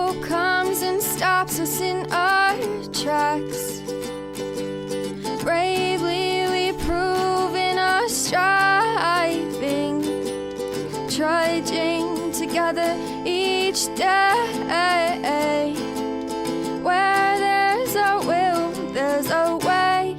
hope comes and stops us in our tracks. Bravely we prove in our striving, trudging together each day. Where there's a will, there's a way.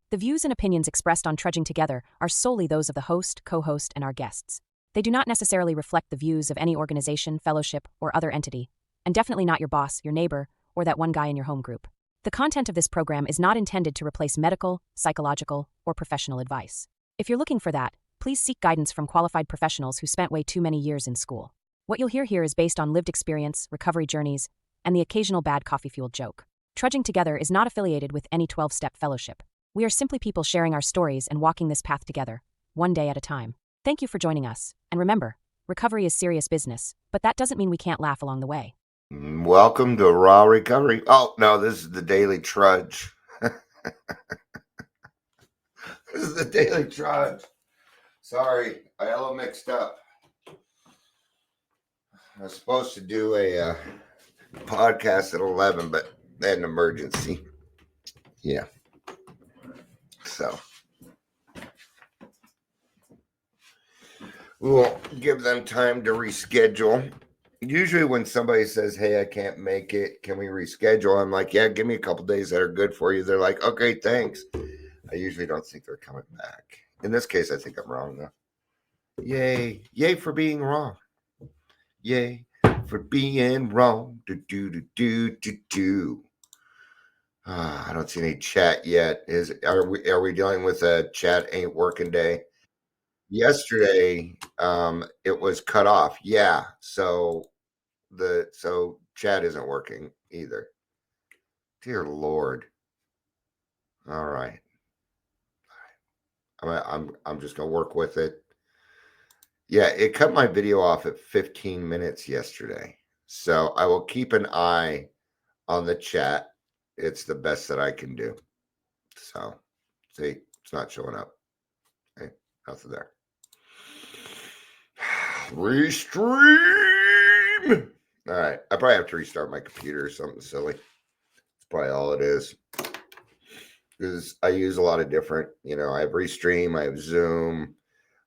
The views and opinions expressed on Trudging Together are solely those of the host, co-host, and our guests. They do not necessarily reflect the views of any organization, fellowship, or other entity, and definitely not your boss, your neighbor, or that one guy in your home group. The content of this program is not intended to replace medical, psychological, or professional advice. If you're looking for that, please seek guidance from qualified professionals who spent way too many years in school. What you'll hear here is based on lived experience, recovery journeys, and the occasional bad coffee-fueled joke. Trudging Together is not affiliated with any 12-step fellowship. We are simply people sharing our stories and walking this path together, one day at a time. Thank you for joining us, and remember, recovery is serious business, but that doesn't mean we can't laugh along the way. Welcome to Raw Recovery. Oh, no, this is the Daily Trudge. This is the Daily Trudge. Sorry, I got a little mixed up. I was supposed to do a podcast at 11, but they had an emergency. Yeah. So we won't give them time to reschedule. Usually when somebody says, hey, I can't make it, can we reschedule? I'm like, yeah, give me a couple days that are good for you. They're like, okay, thanks. I usually don't think they're coming back. In this case, I think I'm wrong, though. Yay. Yay for being wrong. Yay for being wrong. I don't see any chat yet. Are we dealing with a chat ain't working day? Yesterday, it was cut off. Yeah, so chat isn't working either. Dear Lord. All right. I'm just gonna work with it. Yeah, it cut my video off at 15 minutes yesterday. So I will keep an eye on the chat. It's the best that I can do. So see, it's not showing up. Okay, nothing there. Restream. All right. I probably have to restart my computer or something silly. That's probably all it is. Because I use a lot of different, I have Restream, I have Zoom.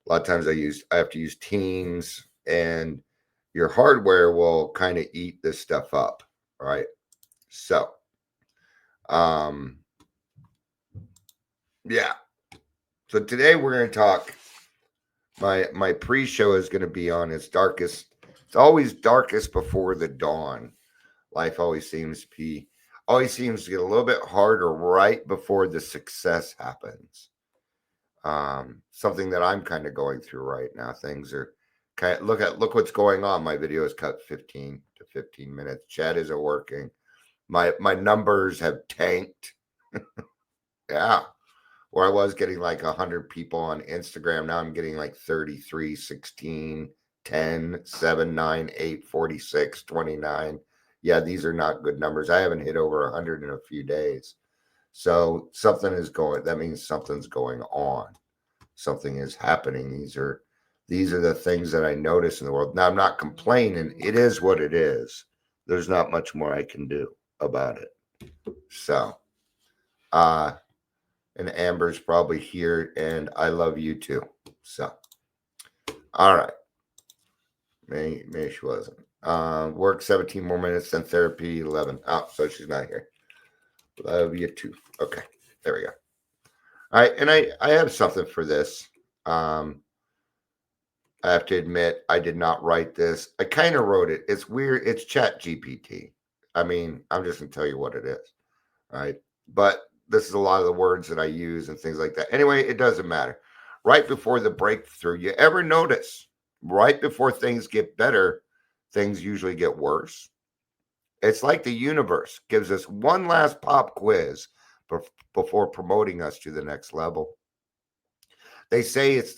A lot of times I have to use Teams, and your hardware will kind of eat this stuff up. Right. So, yeah. So today we're going to talk. My pre-show is going to be on its darkest. It's always darkest before the dawn. Life always seems to get a little bit harder right before the success happens. Something that I'm kind of going through right now. Things are look what's going on. My video is cut 15 to 15 minutes. Chat isn't working. My numbers have tanked. Yeah. Where I was getting like 100 people on Instagram. Now I'm getting like 33, 16, 10, 7, 9, 8, 46, 29. Yeah, these are not good numbers. I haven't hit over 100 in a few days. So that means something's going on. Something is happening. These are the things that I notice in the world. Now, I'm not complaining. It is what it is. There's not much more I can do about it. So, and Amber's probably here, and I love you too. So, all right. Maybe she wasn't. Work 17 more minutes, then therapy 11. Oh, so she's not here. Love you too. Okay, there we go. All right, and I have something for this. I have to admit, I did not write this. I kind of wrote it. It's weird. It's Chat GPT. I mean, I'm just going to tell you what it is. All right, but this is a lot of the words that I use and things like that. Anyway, it doesn't matter. Right before the breakthrough, you ever notice right before things get better, things usually get worse? It's like the universe gives us one last pop quiz before promoting us to the next level. They say it's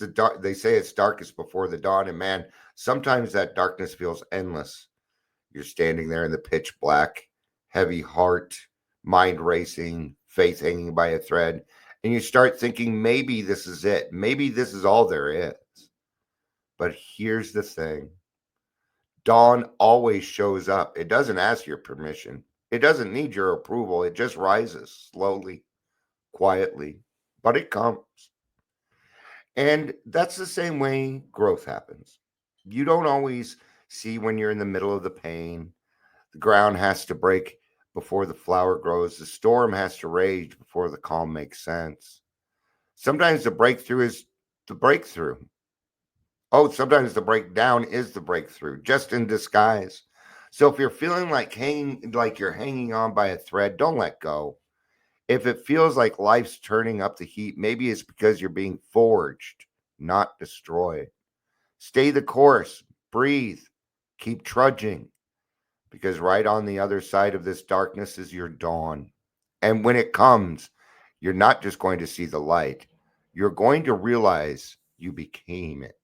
darkest before the dawn, and man, sometimes that darkness feels endless. You're standing there in the pitch black, heavy heart, mind racing, faith hanging by a thread, and you start thinking maybe this is it. Maybe this is all there is. But here's the thing. Dawn always shows up. It doesn't ask your permission. It doesn't need your approval. It just rises slowly, quietly, but it comes. And that's the same way growth happens. You don't always see when you're in the middle of the pain. The ground has to break before the flower grows. The storm has to rage before the calm makes sense. Sometimes the breakthrough is the breakthrough. Oh, sometimes the breakdown is the breakthrough, just in disguise. So if you're feeling like you're hanging on by a thread, don't let go. If it feels like life's turning up the heat, maybe it's because you're being forged, not destroyed. Stay the course, breathe, keep trudging, because right on the other side of this darkness is your dawn. And when it comes, you're not just going to see the light, you're going to realize you became it.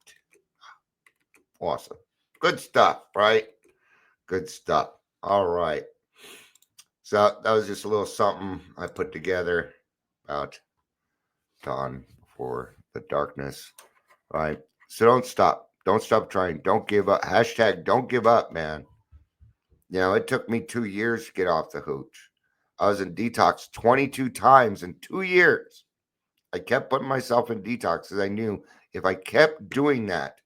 Awesome. Good stuff, right? Good stuff. All right. So that was just a little something I put together about dawn before the darkness. Right. So don't stop. Don't stop trying. Don't give up. Hashtag don't give up, man. You know, it took me 2 years to get off the hooch. I was in detox 22 times in 2 years. I kept putting myself in detox because I knew if I kept doing that,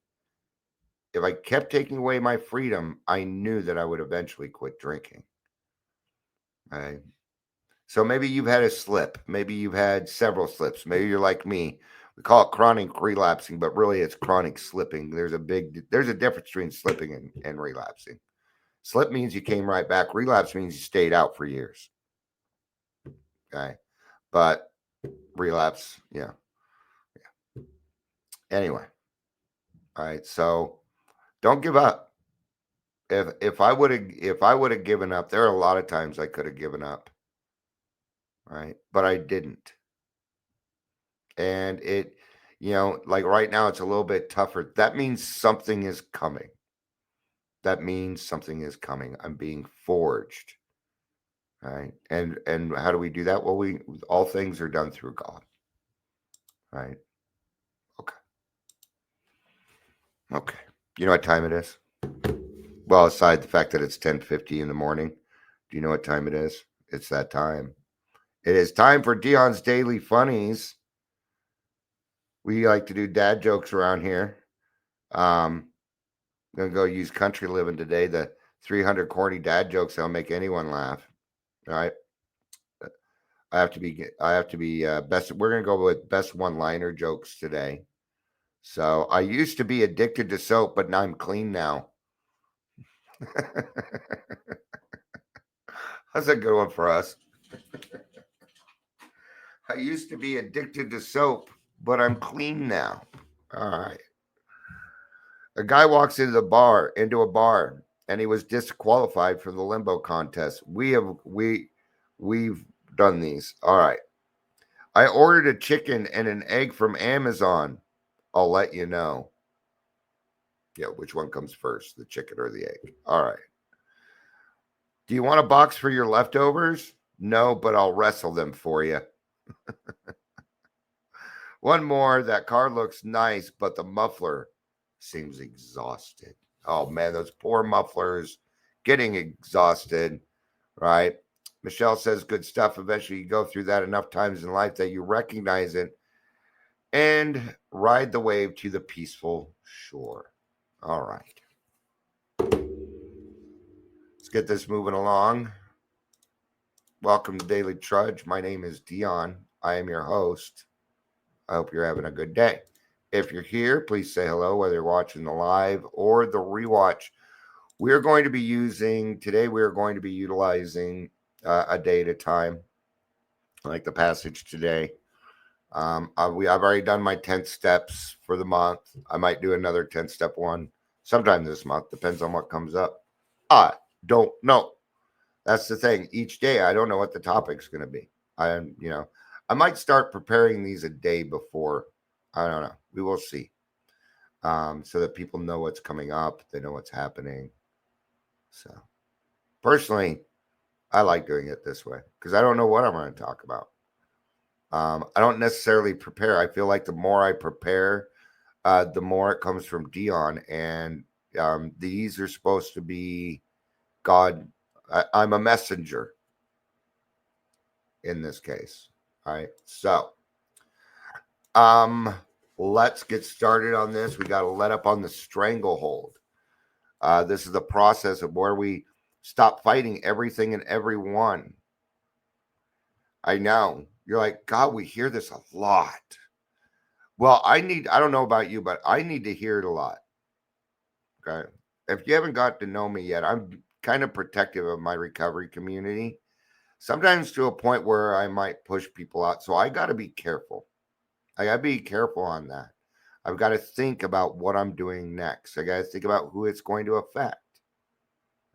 if I kept taking away my freedom, I knew that I would eventually quit drinking. Right. So maybe you've had a slip. Maybe you've had several slips. Maybe you're like me. We call it chronic relapsing, but really it's chronic slipping. There's a difference between slipping and relapsing. Slip means you came right back. Relapse means you stayed out for years. Okay. But relapse, yeah. Anyway. All right. So don't give up. If I would have given up, there are a lot of times I could have given up. Right. But I didn't. And it, like right now it's a little bit tougher. That means something is coming. That means something is coming. I'm being forged. Right. And how do we do that? Well, all things are done through God. Right. Okay. Okay. You know what time it is? Well, aside the fact that it's 10:50 in the morning, do you know what time it is? It's that time. It is time for Dion's Daily Funnies. We like to do dad jokes around here. I'm gonna go use country living today. The 300 corny dad jokes that'll make anyone laugh. All right. I have to be best. We're gonna go with best one-liner jokes today. So I used to be addicted to soap, but now I'm clean now. That's a good one for us. I used to be addicted to soap, but I'm clean now. All right. A guy walks into a bar, and he was disqualified from the limbo contest. We've done these. All right. I ordered a chicken and an egg from Amazon. I'll let you know. Yeah, which one comes first, the chicken or the egg? All right. Do you want a box for your leftovers? No, but I'll wrestle them for you. One more. That car looks nice, but the muffler seems exhausted. Oh, man, those poor mufflers getting exhausted, right? Michelle says good stuff. Eventually, you go through that enough times in life that you recognize it and ride the wave to the peaceful shore. All right. Let's get this moving along. Welcome to Daily Trudge. My name is Dion. I am your host. I hope you're having a good day. If you're here, please say hello, whether you're watching the live or the rewatch. We're going to be utilizing a day at a time, like the passage today. I've already done my 10 steps for the month. I might do another 10-step one sometime this month. Depends on what comes up. I don't know. That's the thing. Each day, I don't know what the topic's going to be. I might start preparing these a day before. I don't know. We will see. So that people know what's coming up. They know what's happening. So, personally, I like doing it this way because I don't know what I'm going to talk about. I don't necessarily prepare. I feel like the more I prepare, the more it comes from Dion. And These are supposed to be God. I'm a messenger in this case. All right. So, let's get started on this. We got to let up on the stranglehold. This is the process of where we stop fighting everything and everyone. I know. You're like, God, we hear this a lot. Well, I don't know about you, but I need to hear it a lot. Okay. If you haven't got to know me yet, I'm kind of protective of my recovery community, sometimes to a point where I might push people out. So I got to be careful. I got to be careful on that. I've got to think about what I'm doing next. I got to think about who it's going to affect.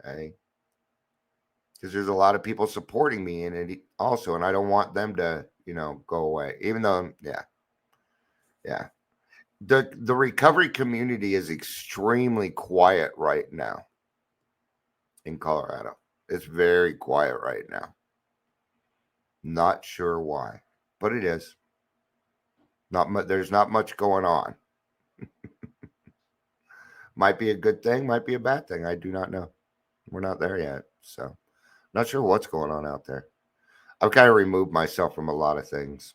Okay. Because there's a lot of people supporting me in it also, and I don't want them to, go away. Even though, yeah. The recovery community is extremely quiet right now in Colorado. It's very quiet right now. Not sure why, but it is. There's not much going on. Might be a good thing, might be a bad thing. I do not know. We're not there yet, so not sure what's going on out there. I've kind of removed myself from a lot of things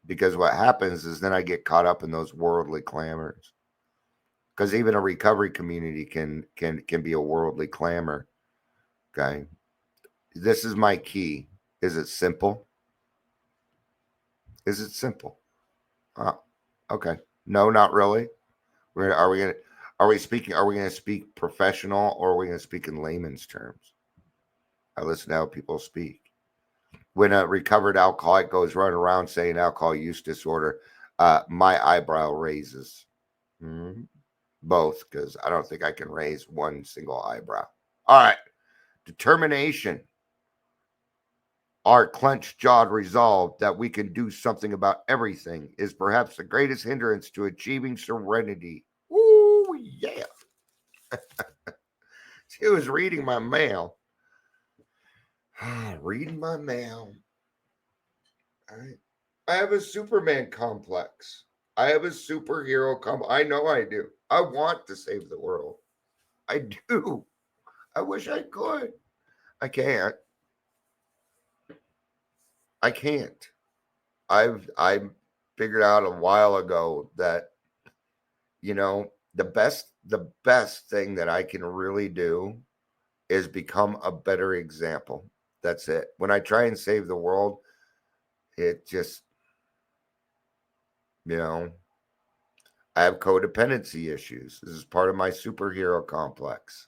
because what happens is then I get caught up in those worldly clamors. Because even a recovery community can be a worldly clamor. Okay, this is my key. Is it simple? Is it simple? Okay. No, not really. Are we going to speak professional, or are we going to speak in layman's terms? I listen to how people speak. When a recovered alcoholic goes running around saying alcohol use disorder, my eyebrow raises. Mm-hmm. Both, because I don't think I can raise one single eyebrow. All right. Determination. Our clenched jawed resolve that we can do something about everything is perhaps the greatest hindrance to achieving serenity. Ooh, yeah. She was reading my mail. Reading my mail. All right. I have a Superman complex. I have a superhero complex. I know I do. I want to save the world. I do. I wish I could. I can't. I can't. I figured out a while ago that the best thing that I can really do is become a better example. That's it. When I try and save the world, it just I have codependency issues. This is part of my superhero complex.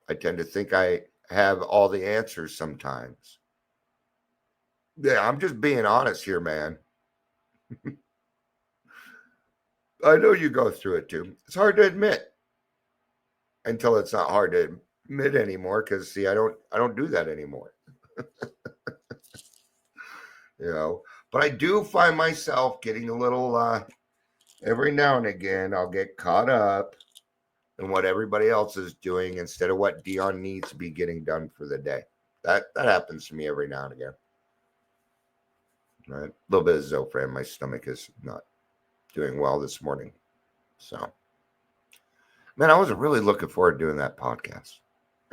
I tend to think I have all the answers sometimes. Yeah, I'm just being honest here, man. I know you go through it too. It's hard to admit until it's not hard to admit anymore, because see, I don't do that anymore. But I do find myself getting a little every now and again. I'll get caught up in what everybody else is doing instead of what Dion needs to be getting done for the day. That happens to me every now and again. Right? A little bit of Zofran. My stomach is not doing well this morning. So, man, I wasn't really looking forward to doing that podcast.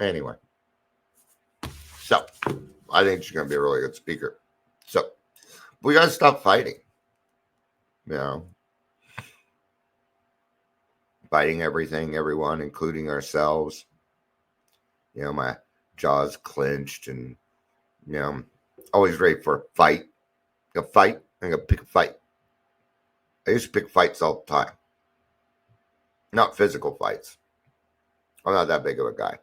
Anyway, so I think she's going to be a really good speaker. So we got to stop fighting. Fighting everything, everyone, including ourselves. My jaw's clenched and, always ready for a fight. I'm going to pick a fight. I used to pick fights all the time. Not physical fights. I'm not that big of a guy.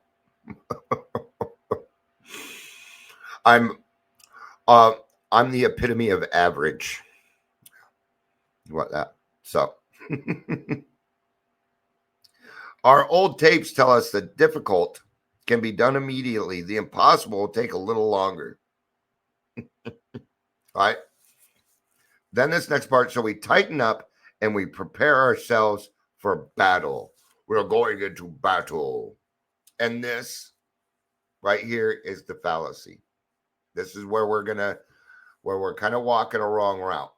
I'm the epitome of average. What that? So our old tapes tell us that difficult can be done immediately. The impossible will take a little longer. All right. Then this next part, so we tighten up and we prepare ourselves for battle. We're going into battle. And this right here is the fallacy. This is where we're kind of walking a wrong route.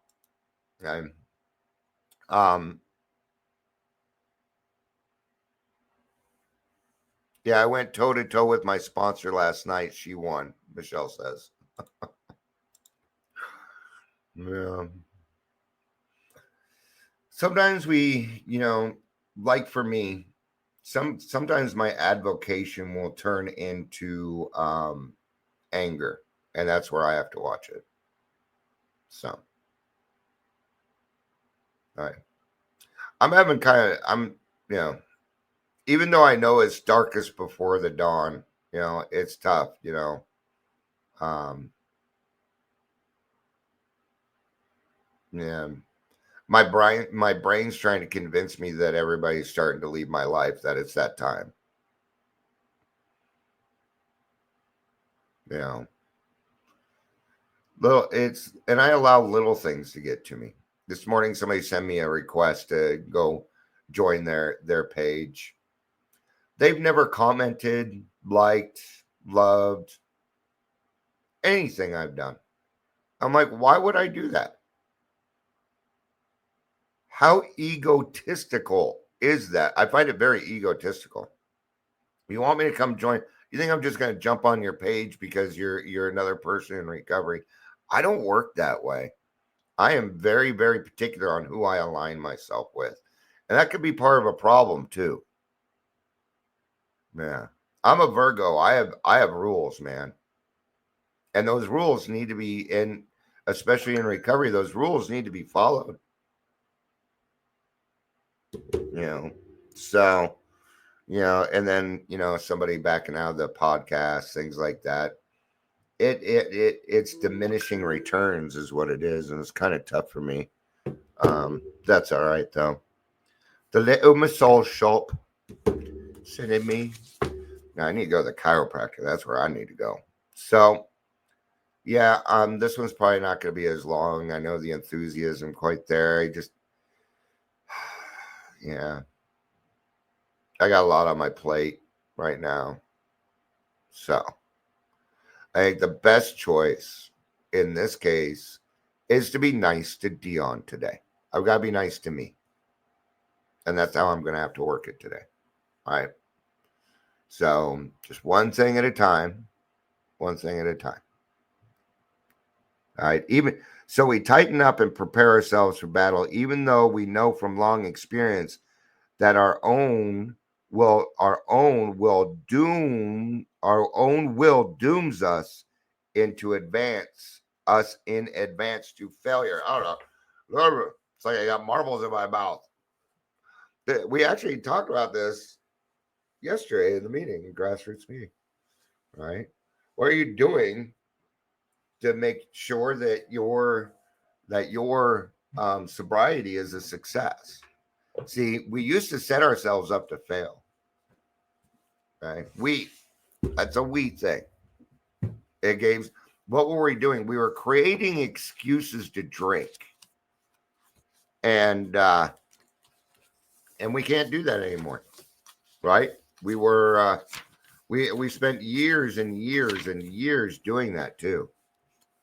Okay. Yeah, I went toe to toe with my sponsor last night. She won, Michelle says. Yeah. Sometimes like for me, sometimes my advocation will turn into anger, and that's where I have to watch it. So, all right. You know, even though I know it's darkest before the dawn, it's tough, Um, yeah. My brain's trying to convince me that everybody's starting to leave my life, that it's that time. You know, and I allow little things to get to me. This morning, somebody sent me a request to go join their page. They've never commented, liked, loved anything I've done. I'm like, why would I do that? How egotistical is that? I find it very egotistical. You want me to come join? You think I'm just going to jump on your page because you're another person in recovery? I don't work that way. I am very, very particular on who I align myself with. And that could be part of a problem too. Yeah. I'm a Virgo. I have rules, man. And those rules need to be especially in recovery, those rules need to be followed. You know. So, and then, somebody backing out of the podcast, things like that. It's diminishing returns is what it is, and it's kind of tough for me. That's all right though. The little massage shop sending me. Now I need to go to the chiropractor. That's where I need to go. So yeah, this one's probably not going to be as long. I know the enthusiasm quite there. Yeah, I got a lot on my plate right now. So I think the best choice in this case is to be nice to Dion today. I've got to be nice to me. And that's how I'm going to have to work it today. All right. So just one thing at a time. One thing at a time. All right. So we tighten up and prepare ourselves for battle, even though we know from long experience that our own will dooms us in advance to failure. I don't know. It's like I got marbles in my mouth. We actually talked about this yesterday in the meeting, in grassroots meeting, right? What are you doing to make sure that your sobriety is a success? See, we used to set ourselves up to fail. Right? That's a we thing. It gave. What were we doing? We were creating excuses to drink, and we can't do that anymore, right? We spent years and years and years doing that too,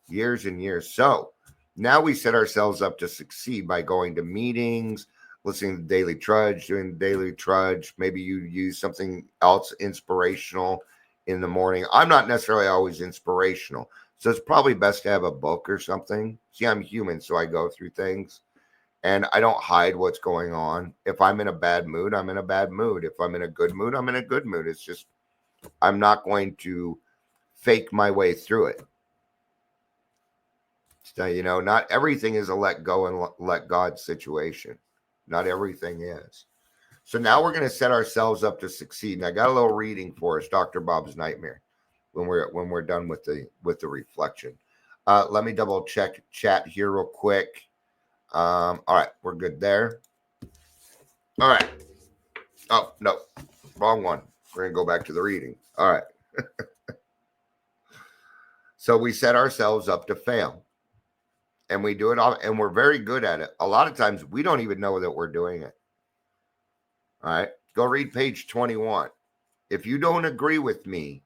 years and years. So now we set ourselves up to succeed by going to meetings, listening to Daily Trudge, doing Daily Trudge. Maybe you use something else inspirational in the morning. I'm not necessarily always inspirational, so it's probably best to have a book or something. See, I'm human, so I go through things. And I don't hide what's going on. If I'm in a bad mood, I'm in a bad mood. If I'm in a good mood, I'm in a good mood. It's just, I'm not going to fake my way through it. So, not everything is a let go and let God situation. Not everything is. So now we're going to set ourselves up to succeed. And I got a little reading for us, Dr. Bob's Nightmare, when we're done with the reflection. Let me double check chat here real quick. All right, we're good there. All right. Oh, no, wrong one. We're going to go back to the reading. All right. So we set ourselves up to fail. And we do it all, and we're very good at it. A lot of times we don't even know that we're doing it. All right. Go read page 21. If you don't agree with me,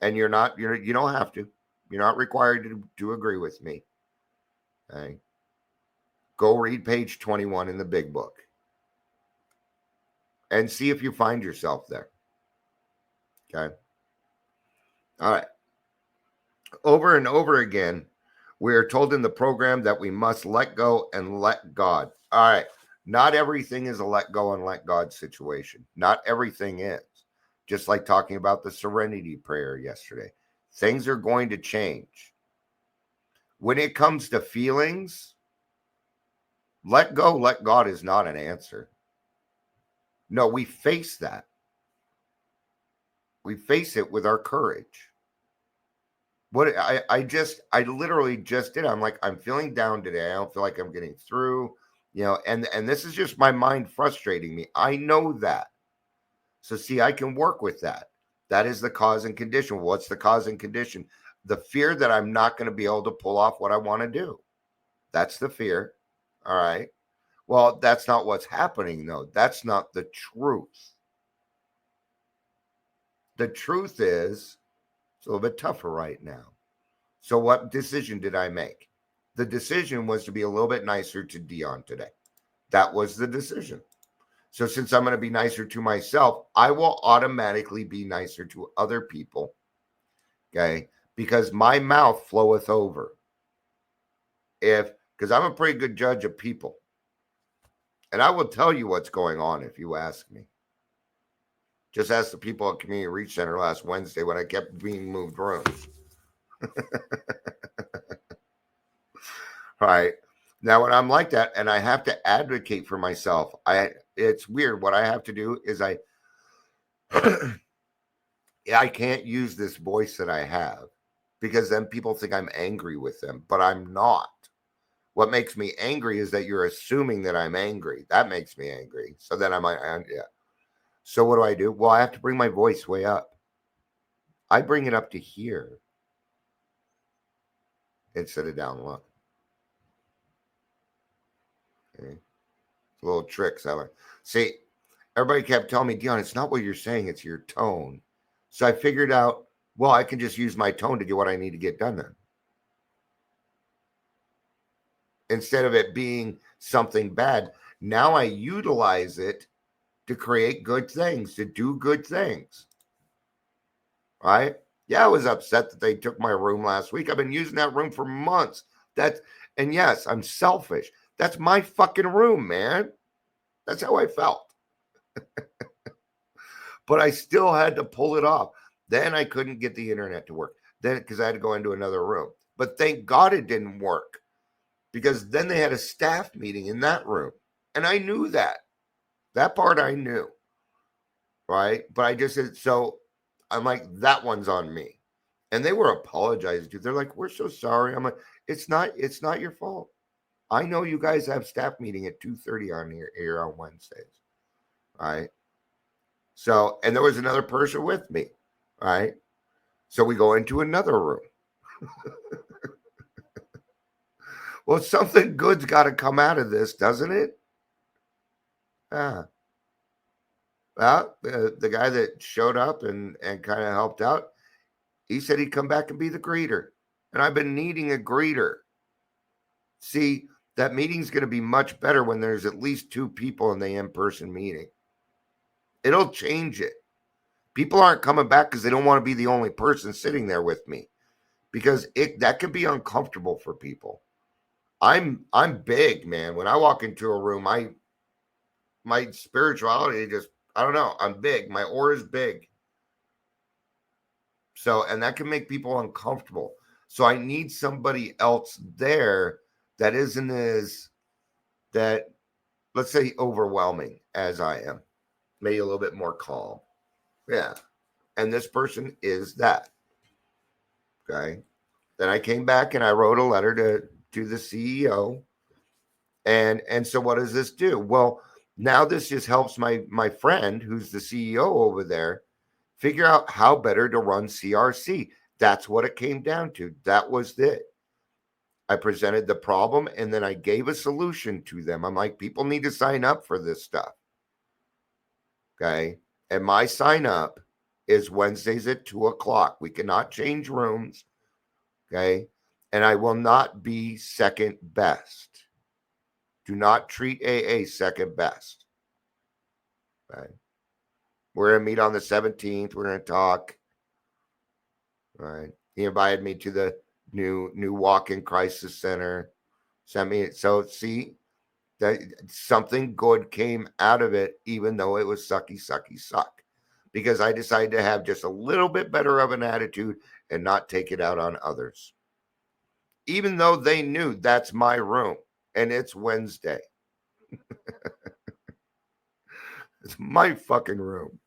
and you don't have to, you're not required to agree with me. Okay. Go read page 21 in the big book and see if you find yourself there. Okay. All right. Over and over again, we are told in the program that we must let go and let God. All right. Not everything is a let go and let God situation. Not everything is. Just like talking about the serenity prayer yesterday. Things are going to change. When it comes to feelings, let go, let God is not an answer. No, we face that. We face it with our courage. What I literally just did. I'm like, I'm feeling down today. I don't feel like I'm getting through, and this is just my mind frustrating me. I know that. So see, I can work with that. That is the cause and condition. What's the cause and condition? The fear that I'm not going to be able to pull off what I want to do. That's the fear. All right. Well, that's not what's happening, though. That's not the truth. The truth is, it's a little bit tougher right now. So what decision did I make? The decision was to be a little bit nicer to Dion today. That was the decision. So since I'm going to be nicer to myself, I will automatically be nicer to other people. Okay? Because my mouth floweth over. Because I'm a pretty good judge of people. And I will tell you what's going on if you ask me. Just ask the people at Community Reach Center last Wednesday when I kept being moved rooms. Right. Now, when I'm like that and I have to advocate for myself, it's weird. What I have to do is I can't use this voice that I have because then people think I'm angry with them, but I'm not. What makes me angry is that you're assuming that I'm angry. That makes me angry. So then I'm like, yeah. So what do? Well, I have to bring my voice way up. I bring it up to here instead of down low. Okay. Little tricks. See, everybody kept telling me, Dion, it's not what you're saying, it's your tone. So I figured out, well, I can just use my tone to get what I need to get done then. Instead of it being something bad, now I utilize it to create good things, to do good things. Right? Yeah, I was upset that they took my room last week. I've been using that room for months. And yes, I'm selfish. That's my fucking room, man. That's how I felt. But I still had to pull it off. Then I couldn't get the internet to work. Then because I had to go into another room. But thank God it didn't work. Because then they had a staff meeting in that room. And I knew that. That part I knew. Right? But I just said, so I'm like, that one's on me. And they were apologizing to. They're like, we're so sorry. I'm like, it's not your fault. I know you guys have staff meeting at 2:30 on here on Wednesdays. Right? So, and there was another person with me. Right? So we go into another room. Well, something good's got to come out of this, doesn't it? Yeah. Well, the guy that showed up and kind of helped out, he said he'd come back and be the greeter. And I've been needing a greeter. See, that meeting's going to be much better when there's at least two people in the in-person meeting. It'll change it. People aren't coming back because they don't want to be the only person sitting there with me. Because that can be uncomfortable for people. I'm big, man. When I walk into a room, my spirituality just, I don't know, I'm big. My aura is big. So, and that can make people uncomfortable. So I need somebody else there that isn't as, that, let's say, overwhelming as I am. Maybe a little bit more calm. Yeah. And this person is that. Okay. Then I came back and I wrote a letter to the CEO. And so what does this do? Well, now this just helps my friend who's the CEO over there figure out how better to run CRC. That's what it came down to. That was it. I presented the problem and then I gave a solution to them. I'm like, people need to sign up for this stuff. Okay. And my sign up is Wednesdays at 2:00. We cannot change rooms. Okay. And I will not be second best. Do not treat AA second best. Okay. We're going to meet on the 17th. We're going to talk. All right. He invited me to the new walk-in crisis center. Sent me. So see, that something good came out of it, even though it was sucky, because I decided to have just a little bit better of an attitude and not take it out on others. Even though they knew that's my room and it's Wednesday. It's my fucking room.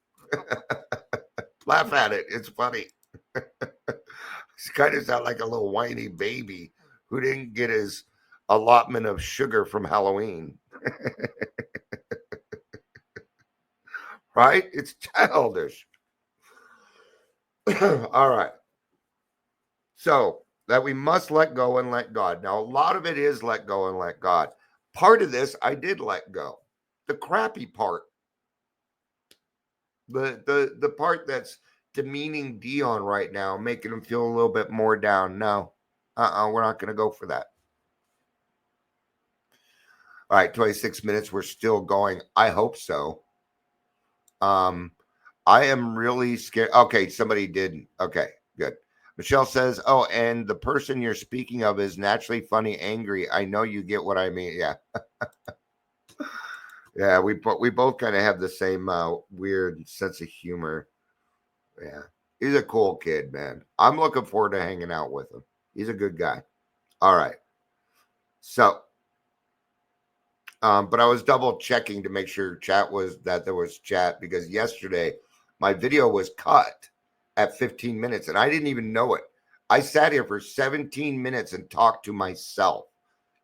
Laugh at it. It's funny. He's kind of sound like a little whiny baby who didn't get his allotment of sugar from Halloween. Right? It's childish. All right. So that we must let go and let God. Now, a lot of it is let go and let God. Part of this I did let go. The crappy part. The part that's demeaning Dion right now, making him feel a little bit more down. No. We're not going to go for that. All right, 26 minutes. We're still going. I hope so. I am really scared. Okay, somebody did. Okay, good. Michelle says, oh, and the person you're speaking of is naturally funny, angry. I know you get what I mean. Yeah. Yeah, we both kind of have the same weird sense of humor. Yeah. He's a cool kid, man. I'm looking forward to hanging out with him. He's a good guy. All right. So, but I was double checking to make sure there was chat, because yesterday my video was cut at 15 minutes and I didn't even know it. I sat here for 17 minutes and talked to myself.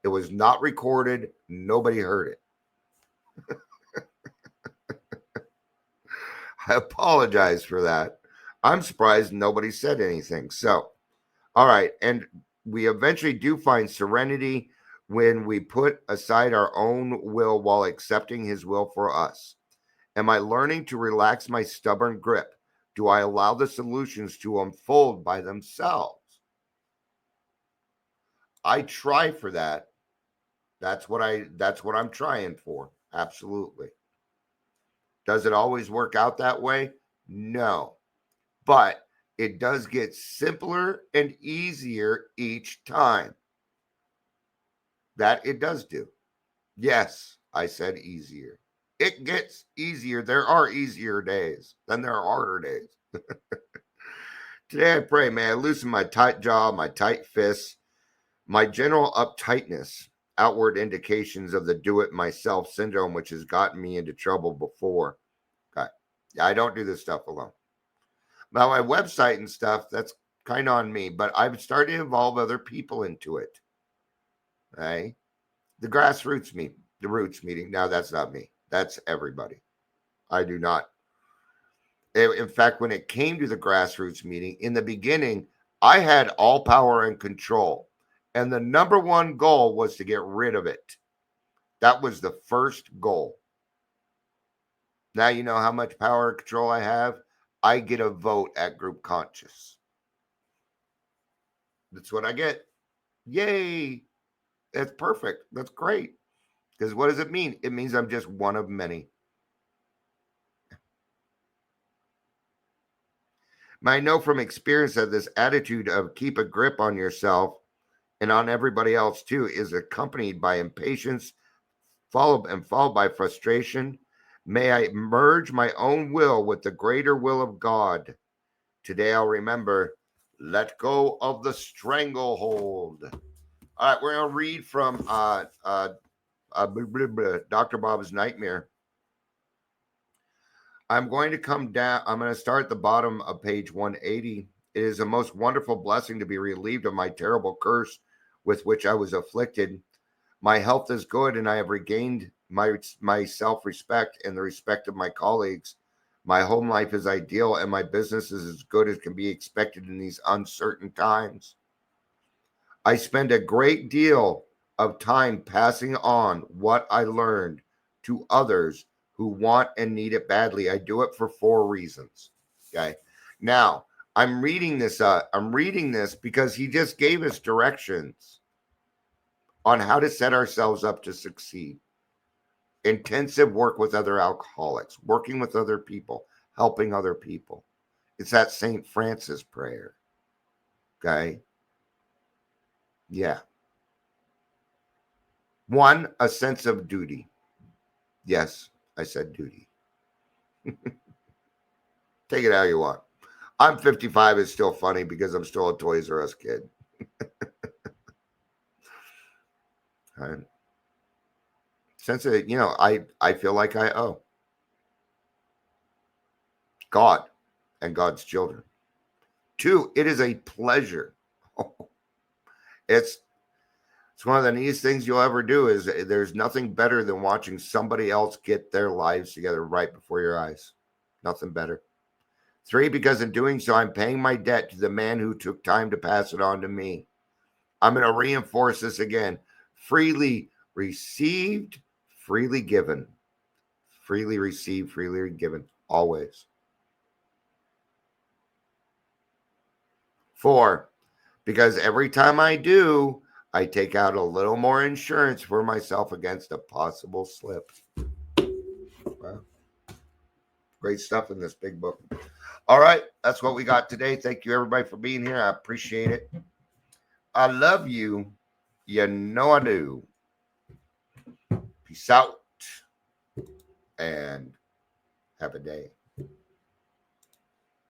It was not recorded. Nobody heard it. I apologize for that. I'm surprised nobody said anything. So, all right. And we eventually do find serenity when we put aside our own will while accepting his will for us. Am I learning to relax my stubborn grip? Do I allow the solutions to unfold by themselves? I try for that. That's what I'm trying for. Absolutely. Does it always work out that way? No. But it does get simpler and easier each time. That it does do. Yes, I said easier. It gets easier. There are easier days than there are harder days. Today I pray, may I loosen my tight jaw, my tight fists, my general uptightness, outward indications of the do-it-myself syndrome, which has gotten me into trouble before. Okay. Yeah, I don't do this stuff alone. Now, my website and stuff, that's kind of on me, but I've started to involve other people into it. Okay. The grassroots meeting, the roots meeting. Now, that's not me. That's everybody. I do not. In fact, when it came to the grassroots meeting, in the beginning, I had all power and control. And the number one goal was to get rid of it. That was the first goal. Now you know how much power and control I have. I get a vote at Group Conscious. That's what I get. Yay. That's perfect. That's great. Because what does it mean? It means I'm just one of many. I know from experience that this attitude of keep a grip on yourself and on everybody else too is accompanied by impatience, followed by frustration. May I merge my own will with the greater will of God. Today I'll remember, let go of the stranglehold. All right, we're going to read from Dr. Bob's Nightmare. I'm going to come down. I'm going to start at the bottom of page 180. It is a most wonderful blessing to be relieved of my terrible curse with which I was afflicted. My health is good, and I have regained my self-respect and the respect of my colleagues. My home life is ideal, and my business is as good as can be expected in these uncertain times. I spend a great deal of time passing on what I learned to others who want and need it badly. I do it for 4 reasons. Okay. Now, I'm reading this because he just gave us directions on how to set ourselves up to succeed. Intensive work with other alcoholics, working with other people, helping other people. It's that St. Francis prayer. Okay? Yeah. 1, a sense of duty. Yes, I said duty. Take it how you want. I'm 55 is still funny because I'm still a Toys R Us kid. Right? Sense of, I feel like I owe God and God's children. 2, it is a pleasure. It's one of the neatest things you'll ever do. Is there's nothing better than watching somebody else get their lives together right before your eyes. Nothing better. 3, because in doing so, I'm paying my debt to the man who took time to pass it on to me. I'm going to reinforce this again. Freely received, freely given. Freely received, freely given. Always. 4, because every time I do, I take out a little more insurance for myself against a possible slip. Wow. Great stuff in this big book. All right. That's what we got today. Thank you, everybody, for being here. I appreciate it. I love you. You know I do. Peace out. And have a day.